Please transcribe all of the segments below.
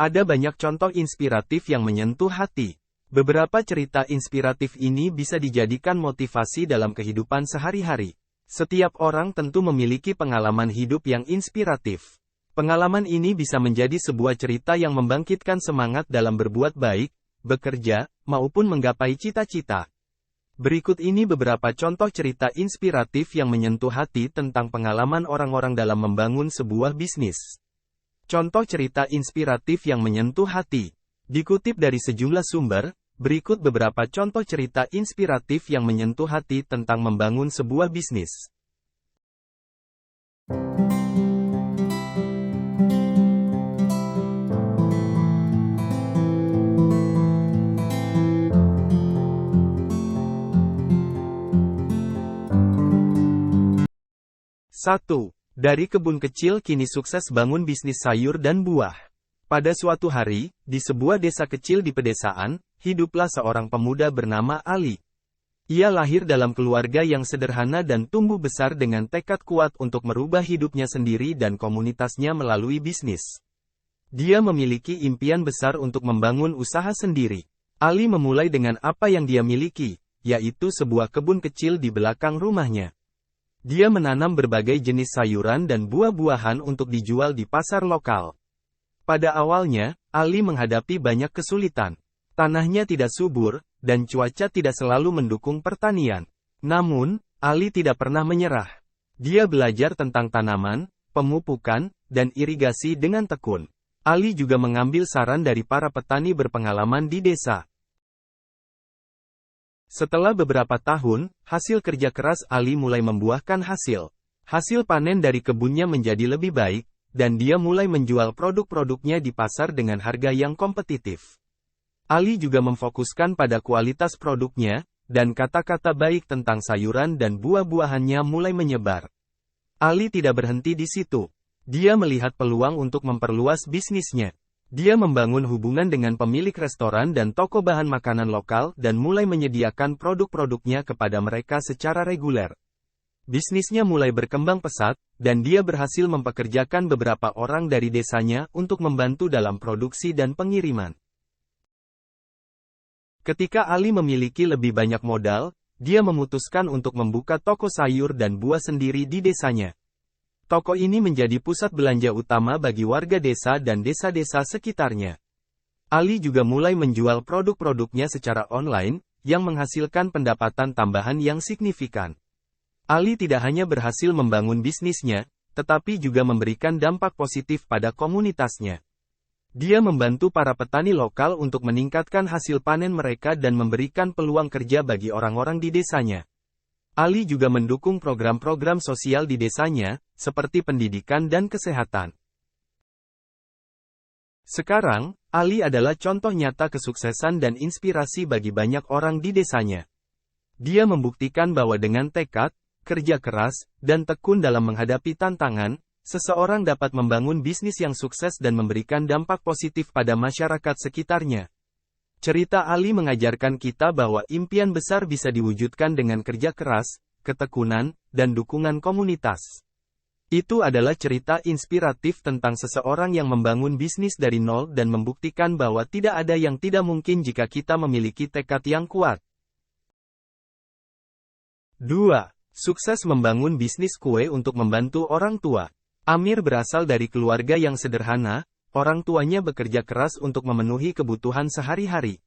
Ada banyak contoh inspiratif yang menyentuh hati. Beberapa cerita inspiratif ini bisa dijadikan motivasi dalam kehidupan sehari-hari. Setiap orang tentu memiliki pengalaman hidup yang inspiratif. Pengalaman ini bisa menjadi sebuah cerita yang membangkitkan semangat dalam berbuat baik, bekerja, maupun menggapai cita-cita. Berikut ini beberapa contoh cerita inspiratif yang menyentuh hati tentang pengalaman orang-orang dalam membangun sebuah bisnis. Contoh cerita inspiratif yang menyentuh hati. Dikutip dari sejumlah sumber, berikut beberapa contoh cerita inspiratif yang menyentuh hati tentang membangun sebuah bisnis. Satu. Dari kebun kecil kini sukses bangun bisnis sayur dan buah. Pada suatu hari, di sebuah desa kecil di pedesaan, hiduplah seorang pemuda bernama Ali. Ia lahir dalam keluarga yang sederhana dan tumbuh besar dengan tekad kuat untuk merubah hidupnya sendiri dan komunitasnya melalui bisnis. Dia memiliki impian besar untuk membangun usaha sendiri. Ali memulai dengan apa yang dia miliki, yaitu sebuah kebun kecil di belakang rumahnya. Dia menanam berbagai jenis sayuran dan buah-buahan untuk dijual di pasar lokal. Pada awalnya, Ali menghadapi banyak kesulitan. Tanahnya tidak subur, dan cuaca tidak selalu mendukung pertanian. Namun, Ali tidak pernah menyerah. Dia belajar tentang tanaman, pemupukan, dan irigasi dengan tekun. Ali juga mengambil saran dari para petani berpengalaman di desa. Setelah beberapa tahun, hasil kerja keras Ali mulai membuahkan hasil. Hasil panen dari kebunnya menjadi lebih baik, dan dia mulai menjual produk-produknya di pasar dengan harga yang kompetitif. Ali juga memfokuskan pada kualitas produknya, dan kata-kata baik tentang sayuran dan buah-buahannya mulai menyebar. Ali tidak berhenti di situ. Dia melihat peluang untuk memperluas bisnisnya. Dia membangun hubungan dengan pemilik restoran dan toko bahan makanan lokal dan mulai menyediakan produk-produknya kepada mereka secara reguler. Bisnisnya mulai berkembang pesat, dan dia berhasil mempekerjakan beberapa orang dari desanya untuk membantu dalam produksi dan pengiriman. Ketika Ali memiliki lebih banyak modal, dia memutuskan untuk membuka toko sayur dan buah sendiri di desanya. Toko ini menjadi pusat belanja utama bagi warga desa dan desa-desa sekitarnya. Ali juga mulai menjual produk-produknya secara online, yang menghasilkan pendapatan tambahan yang signifikan. Ali tidak hanya berhasil membangun bisnisnya, tetapi juga memberikan dampak positif pada komunitasnya. Dia membantu para petani lokal untuk meningkatkan hasil panen mereka dan memberikan peluang kerja bagi orang-orang di desanya. Ali juga mendukung program-program sosial di desanya, seperti pendidikan dan kesehatan. Sekarang, Ali adalah contoh nyata kesuksesan dan inspirasi bagi banyak orang di desanya. Dia membuktikan bahwa dengan tekad, kerja keras, dan tekun dalam menghadapi tantangan, seseorang dapat membangun bisnis yang sukses dan memberikan dampak positif pada masyarakat sekitarnya. Cerita Ali mengajarkan kita bahwa impian besar bisa diwujudkan dengan kerja keras, ketekunan, dan dukungan komunitas. Itu adalah cerita inspiratif tentang seseorang yang membangun bisnis dari nol dan membuktikan bahwa tidak ada yang tidak mungkin jika kita memiliki tekad yang kuat. 2. Sukses membangun bisnis kue untuk membantu orang tua. Amir berasal dari keluarga yang sederhana. Orang tuanya bekerja keras untuk memenuhi kebutuhan sehari-hari.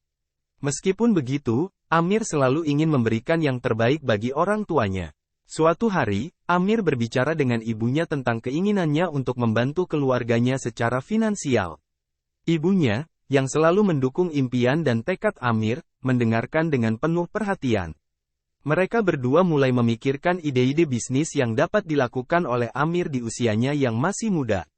Meskipun begitu, Amir selalu ingin memberikan yang terbaik bagi orang tuanya. Suatu hari, Amir berbicara dengan ibunya tentang keinginannya untuk membantu keluarganya secara finansial. Ibunya, yang selalu mendukung impian dan tekad Amir, mendengarkan dengan penuh perhatian. Mereka berdua mulai memikirkan ide-ide bisnis yang dapat dilakukan oleh Amir di usianya yang masih muda.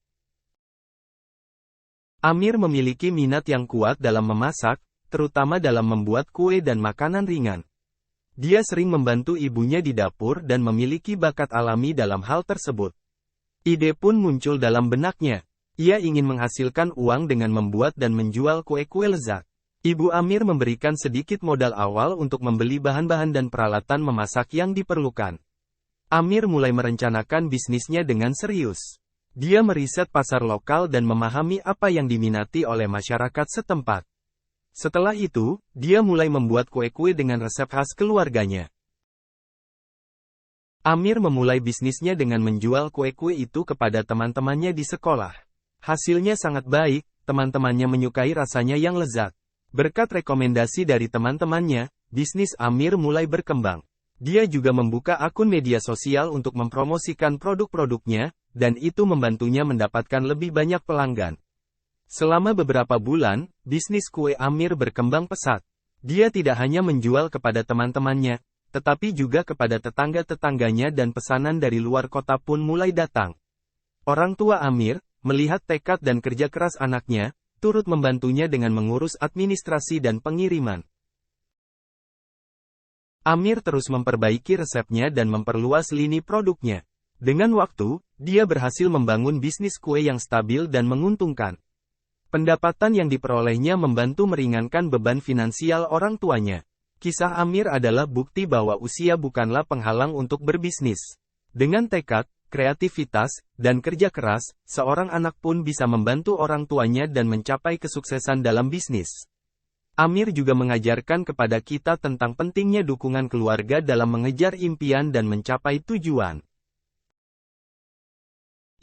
Amir memiliki minat yang kuat dalam memasak, terutama dalam membuat kue dan makanan ringan. Dia sering membantu ibunya di dapur dan memiliki bakat alami dalam hal tersebut. Ide pun muncul dalam benaknya. Ia ingin menghasilkan uang dengan membuat dan menjual kue-kue lezat. Ibu Amir memberikan sedikit modal awal untuk membeli bahan-bahan dan peralatan memasak yang diperlukan. Amir mulai merencanakan bisnisnya dengan serius. Dia meriset pasar lokal dan memahami apa yang diminati oleh masyarakat setempat. Setelah itu, dia mulai membuat kue-kue dengan resep khas keluarganya. Amir memulai bisnisnya dengan menjual kue-kue itu kepada teman-temannya di sekolah. Hasilnya sangat baik, teman-temannya menyukai rasanya yang lezat. Berkat rekomendasi dari teman-temannya, bisnis Amir mulai berkembang. Dia juga membuka akun media sosial untuk mempromosikan produk-produknya, dan itu membantunya mendapatkan lebih banyak pelanggan. Selama beberapa bulan, bisnis kue Amir berkembang pesat. Dia tidak hanya menjual kepada teman-temannya, tetapi juga kepada tetangga-tetangganya dan pesanan dari luar kota pun mulai datang. Orang tua Amir, melihat tekad dan kerja keras anaknya, turut membantunya dengan mengurus administrasi dan pengiriman. Amir terus memperbaiki resepnya dan memperluas lini produknya. Dengan waktu, dia berhasil membangun bisnis kue yang stabil dan menguntungkan. Pendapatan yang diperolehnya membantu meringankan beban finansial orang tuanya. Kisah Amir adalah bukti bahwa usia bukanlah penghalang untuk berbisnis. Dengan tekad, kreativitas, dan kerja keras, seorang anak pun bisa membantu orang tuanya dan mencapai kesuksesan dalam bisnis. Amir juga mengajarkan kepada kita tentang pentingnya dukungan keluarga dalam mengejar impian dan mencapai tujuan.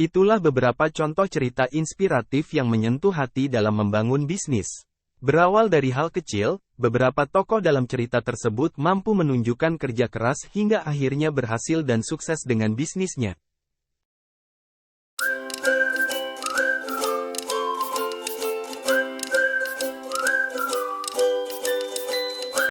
Itulah beberapa contoh cerita inspiratif yang menyentuh hati dalam membangun bisnis. Berawal dari hal kecil, beberapa tokoh dalam cerita tersebut mampu menunjukkan kerja keras hingga akhirnya berhasil dan sukses dengan bisnisnya.